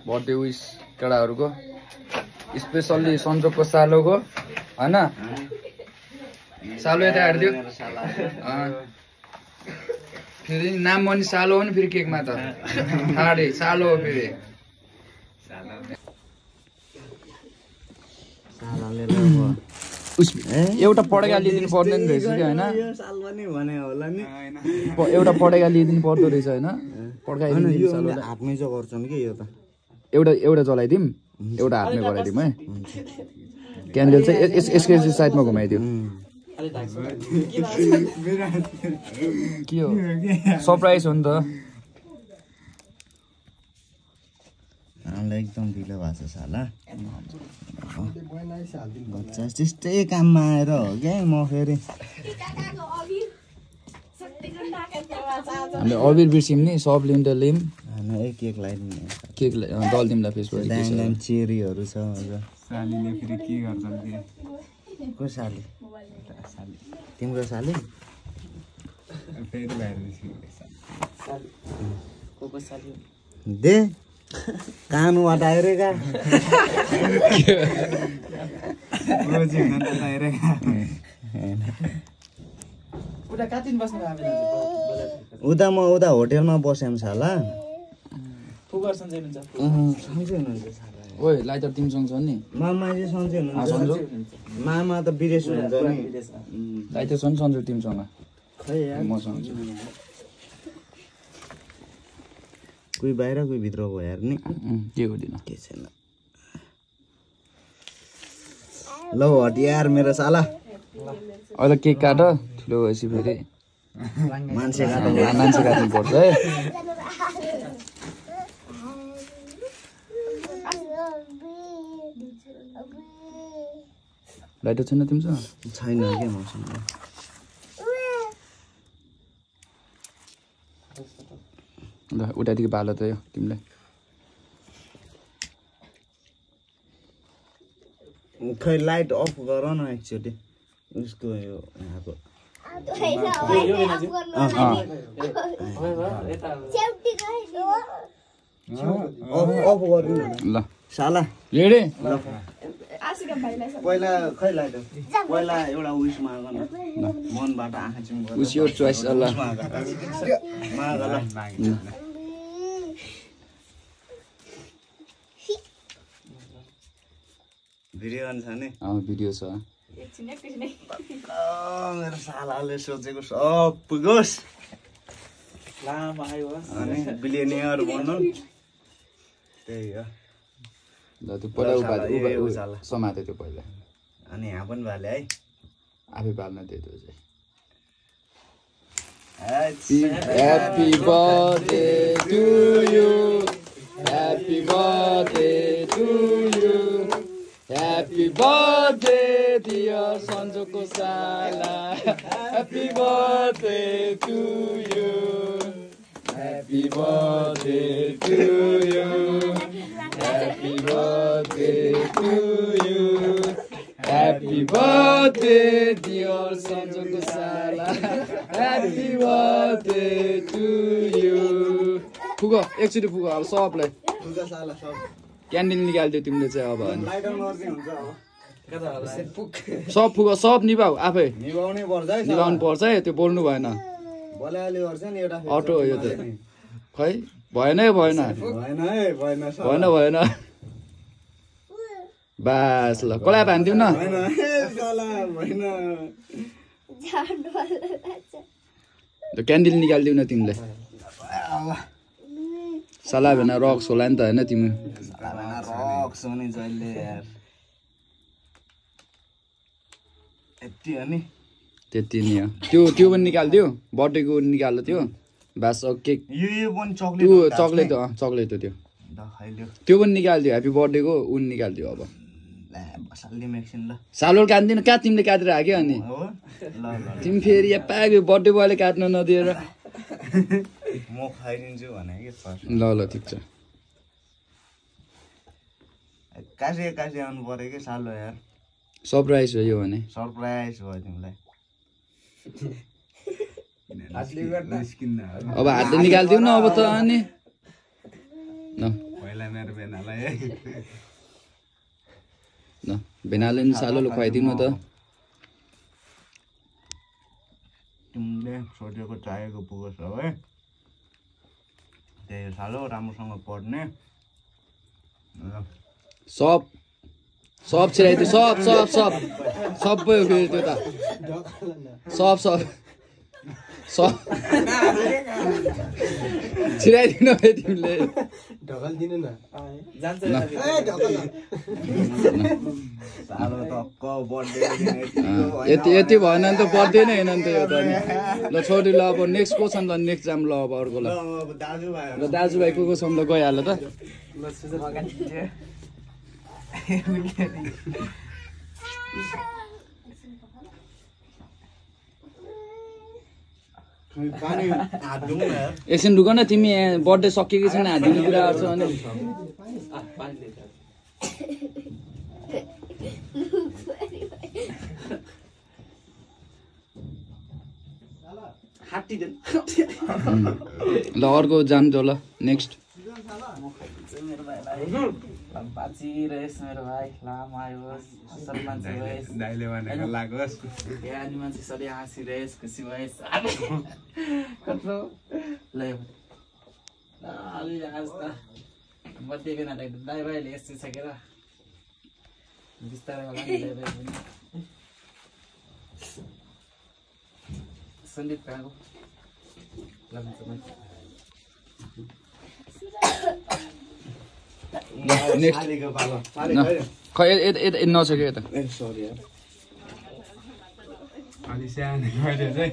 Birthday wish केटाहरूको specially सन्जोगको सालोको हैन सालो यता हार्दियो फेरि नाम पनि सालो हो नि फेरि केकमा त हाडे सालो हो फेरि एउटा पढेका लिइदिनु पर्दैन रहेछ कि हैन एउटा पढेका लिइदिनु पर्दो रहेछ हैन पड्काइदिनु सालोले हातमै चाहिँ गर्छन् कि यो त एउटा जलाइदिउँ एउटा हातमै गराइदिउँ है क्यान्डल चाहिँ यसको साइडमा घुमाइदियो के हो सरप्राइज हो नि त एकदम ढिलो भएको छ साला त्यस्तै काममा आएर हो क्या म फेरि हामीले अबिर बिर्सिम नि सब लिउँ त लिउँ केक लगाइदिने केक दलिदिउँला फेसबुक चेरीहरू छ सालीले फेरि के गर्छन् के को साली तिम्रो साली फेरि बाहिर दे कान हटाएरेका उता म उता होटेलमा बस्याम साला ओइ लाइट तिमीसँग छ नि मामा चाहिँ सन्चै हुनुहुन्छ मामा त विदेश हुनुहुन्छ नि लाइट छ नि सन्जो तिमीसँग खै यार मसँग कोही बाहिर कोही भित्र गयो यार नि के गर्दिन के छैन ल हट यार मेरो साला अहिले केक काट ठुलो भएपछि फेरि मान्छे काट्नु पर्छ है लाइट छैन तिमीसँग छैन के मसँग ल उतादेखि बालो त यो तिमीलाई खै लाइट अफ गर न एकचोटि उसको यो यहाँको अफ गर्नु ल साला रेडी पहिला खै लाइट पहिला एउटा उइस माग न मनबाट आँखा चिम गर उस योर चोइस अल्लाह माग ल भिडियो छ नि भिडियो छ मेरो सालाले सोचेको सब पुगोस् अनि बिलियनियर बन्नु त्यही हो ल त्यो पहिला समाते त्यो पहिला अनि यहाँ पनि भाले है आफै बाल्न त्यो चाहिँ Happy birthday to you. Happy birthday to you. Happy birthday dear Sanjoko Sala. Happy birthday to you. Happy birthday to you. Happy birthday to you. Happy birthday dear Sanjoko Sala. Happy birthday to you. फुगो एकचोटि फुगो अब सबलाई क्यान्डिल निकालिदियो तिमीले चाहिँ अब सब फुगो सब निभाउ आफै निभाउनु पर्छ है त्यो बोल्नु भएन अटो हो यो त खै भएन है भएन बास ल कसलाई भान्दिउ न क्यान्डिल निकालिदिउ न तिमीलाई सला भेना रक्स होला नि त होइन तिमी रक्स हो नि जहिले यार यति हो नि त्यति नै हो त्यो पनि निकालिदियो बर्थडेको निकाल्यो त्यो बास केक यो पनि चक्लेट चक्लेट हो त्यो पनि निकालिदियो ह्याप्पी बर्थडेको उन निकालिदियो अब सालोल काट्दिन कहाँ तिमीले काटेर हाक्यो अनि तिमी फेरि यहाँ पाएको बर्थडे बोयले काट्नु नदिएर म खाइदिन्छु भने कि ल ठिक छ कासे आउनु पर्यो कि सालो यार सरप्राइज हो यो भने सरप्राइज भयो तिमीलाई अब हातले निकालिदिउ न अब त अनि पहिला मेरो बेनालाई है ल बेनाले नि सालोले खुवाइदिनु त तिमीले सोचेको चाहेको पुगोस् है त्यही सालो राम्रोसँग पढ्ने सब छिराइदियो सबै हो फेरि त्यो त सब छिराइदिनु है तिमीले ढकल्दिनु न यति भएन नि त पर्दैन होइन नि त यो त ल छोरी ल अब नेक्स्ट को छ नि त नेक्स्ट जाम ल अब अर्को ल दाजुभाइ को छ ल गइहाल्यो त एकछिन ढुक न तिमी बर्थडे सकिएको छैन हात दिने कुरा गर्छ भने ल अर्को जान्छ ल नेक्स्ट बाची रहेछ मेरो भाइ लामो आयो असल मान्छे रहेछ दाइले भनेको लागोस् अनि मान्छे सधैँ हाँसिरहेछ खुसी भएछ कत्रो ल अलि आज त बर्थडे बेनालाई दाइ भाइले यस्तो छ के र बिस्तारै होला नि दाइ भाइ पनि सन्दीप कहाँको खै नसक्यो यता अलि सानो गरे चाहिँ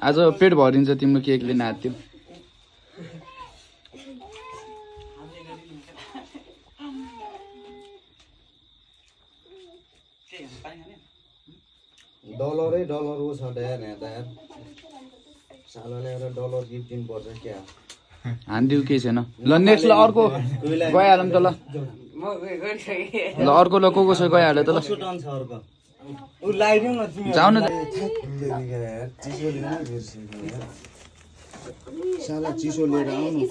आज पेट भरिन्छ तिम्रो केकले नाच्थ्यो डलरै डलरको छ यार यहाँ त यार सालोले एउटा डलर गिफ्ट दिनुपर्छ क्या हानिदिउ केही छैन ल नेक्स्ट ल अर्को गइहालौँ त ल अर्को ल को छ गइहाल्यो त ल जाऊ न साला चिसो लिएर आउनु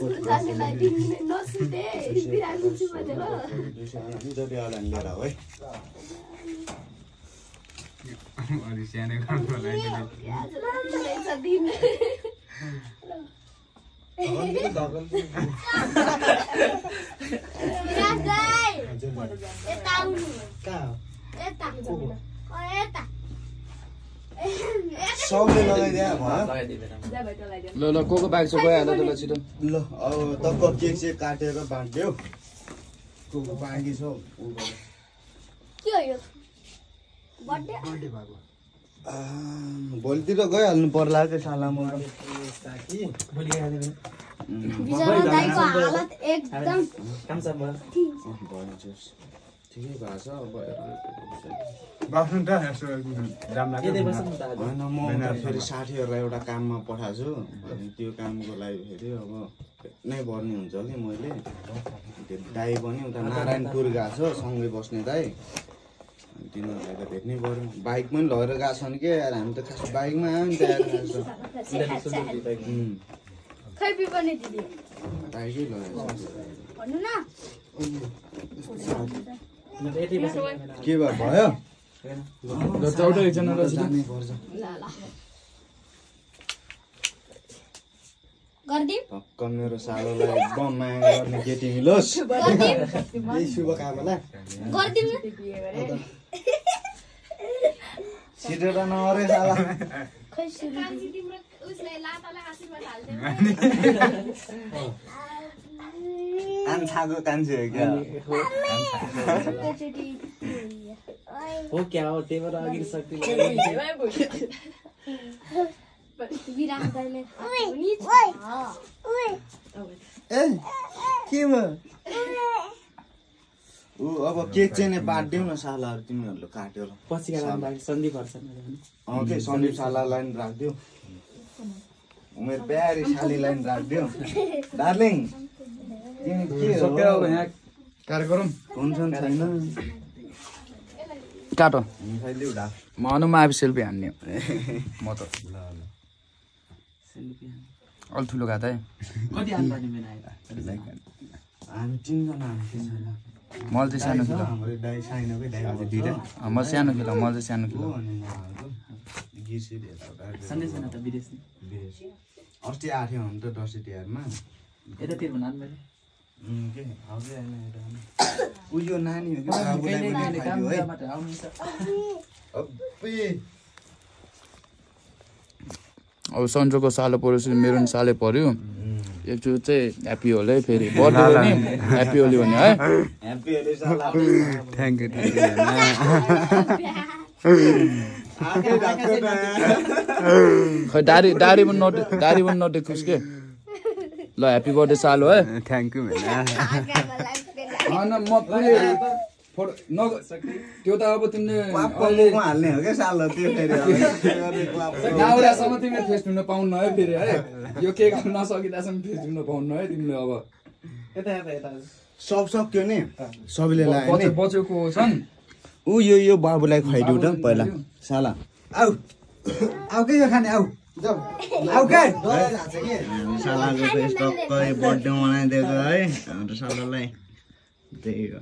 अलि सानो गर्नु लागि सबले लगाइदिया ल ल को बाइक छ गइहाल्यो त ल छिटो ल अब तक्क केक चाहिँ काटेर बाँड्यो को बाँकी छ के हो यो बर्थडे भएको भोलितिर गइहाल्नु पर्ला त्यो साला म बिजरा दाइको हालत एकदम ठिकै भएको छ अब बस्नु त यसो जाम लाग्यो होइन म फेरि साथीहरूलाई एउटा काममा पठाएको छु अनि त्यो कामको लागि फेरि अब नै पर्ने हुन्छ कि मैले त्यो दाइ पनि उता नारायणपुर गएको छ सँगै बस्ने दाइ अनि तिनीहरूलाई त भेट्नै पऱ्यो बाइक पनि लगेर गएको छन् कि यार हामी त खास बाइकमा आयो नि त खै पिपर्ने दिदी बाइकै लगेको भन्नु न के भयो ल चौधो एकजना ल जानै पर्छ ल गर्दिम पक्क मेरो सालोलाई एकदम माया गर्ने केटी मिलोस् यही शुभकामना गर्दिम छिटेर नअरे साला खै सुरु आन्छाको कान्छे हो क्या हो क्या हो त्यही भएर अघि शक्ति ए के भयो ऊ अब केक चाहिँ नै बाँडिदेऊ न सालाहरू तिमीहरूले काटेर पछिका सन्दीपहरू के सन्दीप सालालाई पनि राखिदेऊ मेरो प्यारी सालीलाई पनि राखिदेऊ डार्लिङ तिमी के हो यहाँ कार्यक्रम हुन्छ नि छैन काटो मिठाई ढाक म अनुमा आफै सेल्फी हान्ने म त अलि ठुलो घात है कति आन्पर्ने मेन आयो हामी 3 जना मैले चाहिँ सानो किलो हाम्रो दाइ साइनकै दाइ म सानो किलो म चाहिँ सानो किलो सन्देश छैन त विदेश अस्ति आथ्यो भने त दसैँ तिहारमा यतातिर भन मैले के हजुर हैन उयो नानी हो कि बाबुलाई पनि खाइदियो है अब सन्जोको सालो परेपछि मेरो नि सालै पर्यो एकचोटि चाहिँ ह्याप्पी होल है फेरि बर्थडे हो नि ह्याप्पी होली भन्यो है ह्याप्पी होली साला थ्याङ्क यू खै दारी पनि नदेख्नुहोस् के ल ह्याप्पी बर्थडे सालो है थ्याङ्क यू होइन म त्यो त अब तिमीले हाल्ने हो क्या सालो त्यो फेरि नाउरासम्म तिमीले फेस धुन पाउनु है फेरि है यो केक नसकिँदासम्म फेस धुन पाउनु है तिमीले अब सब सक्यो नि सबैले लाग्यो बचेको छन् ऊ यो बाबुलाई खुवाइदिउ त पहिला साला आऊ के यो खाने आऊ आऊ के सालाको फेस टक्कै बर्थडे मनाइदिएको है हाम्रो सालालाई त्यही हो